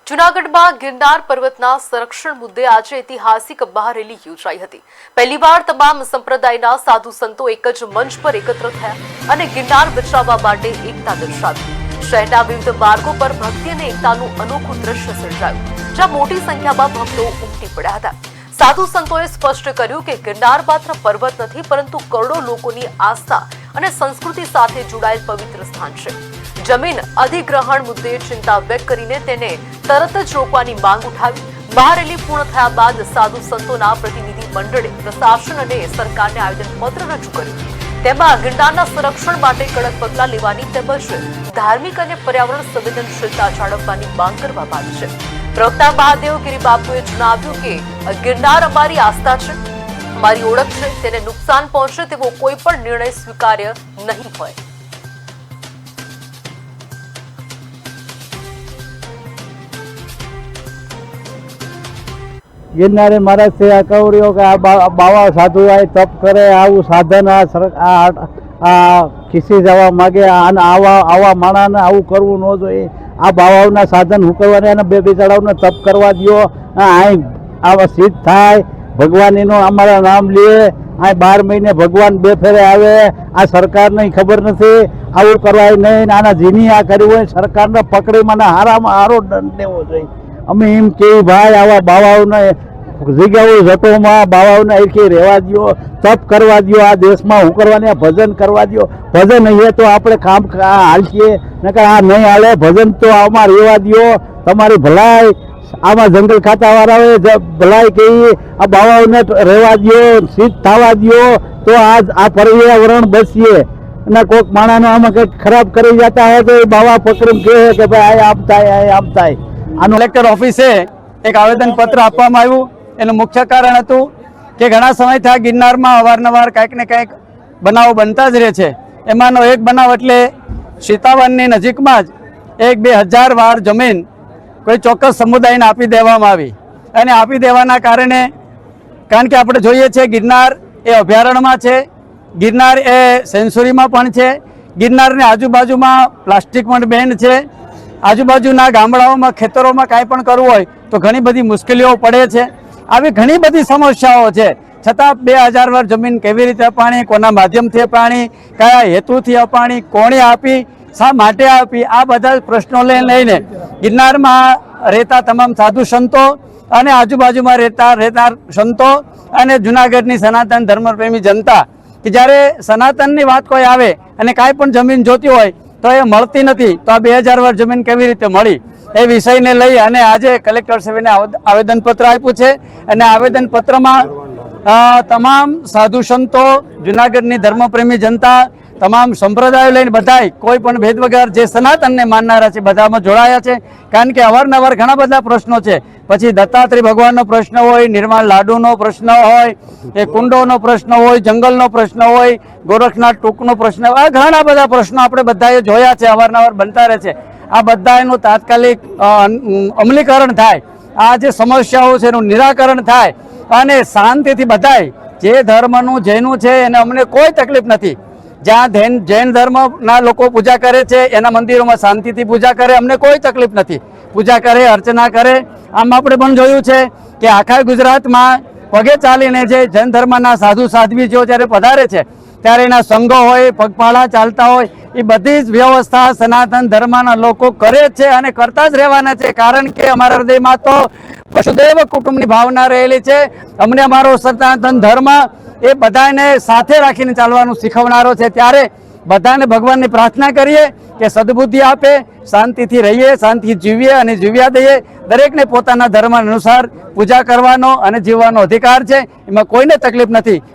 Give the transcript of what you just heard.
જૂનાગઢમાં ગિરનાર પર્વતના સંરક્ષણ મુદ્દે આજે ઐતિહાસિક મહારેલી યોજાઈ હતી। પહેલીવાર તમામ સંપ્રદાયના સાધુ સંતો એક જ મંચ પર એકત્ર થયા અને ગિરનાર બચાવવા માટે એકતા દર્શાવી। શહેરના વિવિધ માર્ગો પર ભક્તિ અને એકતાનું અનોખું દ્રશ્ય સર્જાયું, જ્યાં મોટી સંખ્યામાં ભક્તો ઉમટી પડ્યા હતા। સાધુ સંતોએ સ્પષ્ટ કર્યું કે ગિરનાર માત્ર પર્વત નથી, પરંતુ કરોડો લોકોની આસ્થા અને સંસ્કૃતિ સાથે જોડાયેલ પવિત્ર સ્થાન છે। જમીન અધિગ્રહણ મુદ્દે ચિંતા વ્યક્ત કરીને તેને તરત જ રોકવાની માંગ ઉઠાવી। મહારેલી પૂર્ણ થયા બાદ સાધુ સંતોના પ્રતિનિધિ મંડળે પ્રશાસન અને સરકારને આવેદનપત્ર રજૂ કર્યું। તેમાં ગિરનારના સંરક્ષણ માટે કડક પગલાં લેવાની તેમજ ધાર્મિક અને પર્યાવરણ સંવેદનશીલતા જાળવવાની માંગ કરવામાં આવી છે। પ્રવક્તા મહાદેવ ગિરિબાપુએ જણાવ્યું કે ગિરનાર અમારી આસ્થા છે, અમારી ઓળખ છે, તેને નુકસાન પહોંચે તેવો કોઈ પણ નિર્ણય સ્વીકાર્ય નહીં હોય। गिरनारे महाराज से आ कवड़ियों का बाबा साधु आए तप करे आव साधन खीसी जवा मागे आवा आवा माणा ने आव करवू न जोईए। आ बाबाओना साधन हूँ करवाने बे बेचाराओने तप करवा दियो। आवा सिद्ध थाय, भगवानीनो अमारा नाम लिए। आ 12 महीने भगवान बे फेरे आवे। आ सरकार ने खबर नहीं, आवू करवाय नहीं। आना जीनी आ कर्युं होय सरकार ने पकड़ी मने हारामां हारो दंड देवो जोईए। अमे एम के भाई आवा बाबाओने जग्याओ जटोमां बाबाओने एके रहेवा दो, तप करवा दो। आ देशमां हूँ करवाने भजन करवा दो। भजन नहीं है तो आपणे काम हालशीए, नकर आ नहीं हाले। भजन तो आमां रहेवा दो। तमारी भलाई आमां जंगल खातावाळाओए भलाई कही आ बाबाओने रहेवा दो, सिद्ध थवा दो, तो आज आ पर्यावरण बचीए। ना कोक माणसनो आमां कंईक खराब करी जता होय तो बाबा पकड़ीने कहे के भाई आ आम थाय आ आम थाय। कलेक्टर ऑफिसे एक आवेदन पत्र आपवामां आव्युं। एनुं मुख्य कारण हतुं के घणा समयथी आ गिरनारमां अवारनवार कंईक ने कंईक बनावो बनता ज रहे छे। एमांनो एक बनाव एटले सीतावननी नजीकमां ज 1-2 વાર जमीन कोई चोक्कस समुदायने आपी देवामां आवी अने आपी देवाना कारणे कारण के आपणे जोईए छे गिरनार ए अभयारण्यमां छे, गिरनार ए सेंचुरीमां पण छे, गिरनारनी आजुबाजुमां प्लास्टिक पण बेन छे। आजुबाजुना गामडाओमां खेतरोमां कांई पण करवुं होय तो घणी बधी मुश्केलीओ पड़े छे। आवी घणी बधी समस्याओ छे, छतां 2000 વાર जमीन केवी रीते अपाणी, कोना माध्यमथी अपाणी, कया हेतुथी अपाणी, कोणे आपी, शा माटे आपी, आ बधा प्रश्नो लईने गिरनारमां रहेता तमाम साधु संतो अने आजुबाजुमां रहेता संतो अने जूनागढ़नी सनातन धर्मप्रेमी जनता के ज्यारे सनातननी वात कोई आवे अने कांई पण जमीन जोती होय तो ये मळती नथी, तो आ 2000 વાર जमीन केवी रीते मळी ए विषयने लई अने आजे कलेक्टर साहेबने आवेदनपत्र आप्युं छे। अने आवेदनपत्रमां तमाम साधु संतो, जूनागढ़नी धर्मप्रेमी जनता, तमाम संप्रदाय लईने बधाय कोई पण भेद वगर जे सनातनने माननारा छे बधामां जोड़ाया छे। कारण के अवारनवार घणा बधा प्रश्नो छे। पछी दत्तात्रेय भगवाननो प्रश्न होय, निर्माण लाडूनो प्रश्न होय, ए कुंडोनो प्रश्न होय, जंगलनो प्रश्न होय, गोरखनाथ टूंकनो प्रश्न होय, घणा बधा प्रश्नो आपणे बधाए जोया छे, अवारनवार बनता रहे छे। आ बधाएनुं तात्कालिक अमलीकरण थाय, आ जे समस्याओ छे एनुं निराकरण थाय अने शांतिथी बधाय जे धर्मनुं जेनुं छे एने अमने कोई तकलीफ नथी। ज्यां जैन धर्मना लोको पूजा करे छे एना मंदिरोमां शांतिथी पूजा करे, अमने कोई तकलीफ नथी। पूजा करे, अर्चना करे। आम आपणे पण जोयुं छे के आखा गुजरातमां पगे चालीने जे जैन धर्मना साधु साध्वीजीओ ज्यारे पधारे छे त्यारे एना संघो होय, पगपाळा चालता होय, ए बधी ज व्यवस्था सनातन धर्मना लोको करे छे अने करता ज रहेवाना छे। कारण के अमारा हृदयमां तो वसुदेव कुटुंबनी भावना रहेली छे। अमने अमारो सनातन धर्म ए बधाने साथे राखीने चालवानुं शीखवनारो छे। त्यारे बधाने भगवाननी प्रार्थना करीए के सद्बुद्धि आपे, शांतिथी रहीए, शांतिथी जीवीए अने जीव्या दઈએ। दरेकने पोताना धर्म अनुसार पूजा करवानो अने जीवવાનો अधिकार छे, एमां कोईने तकलीफ नथी।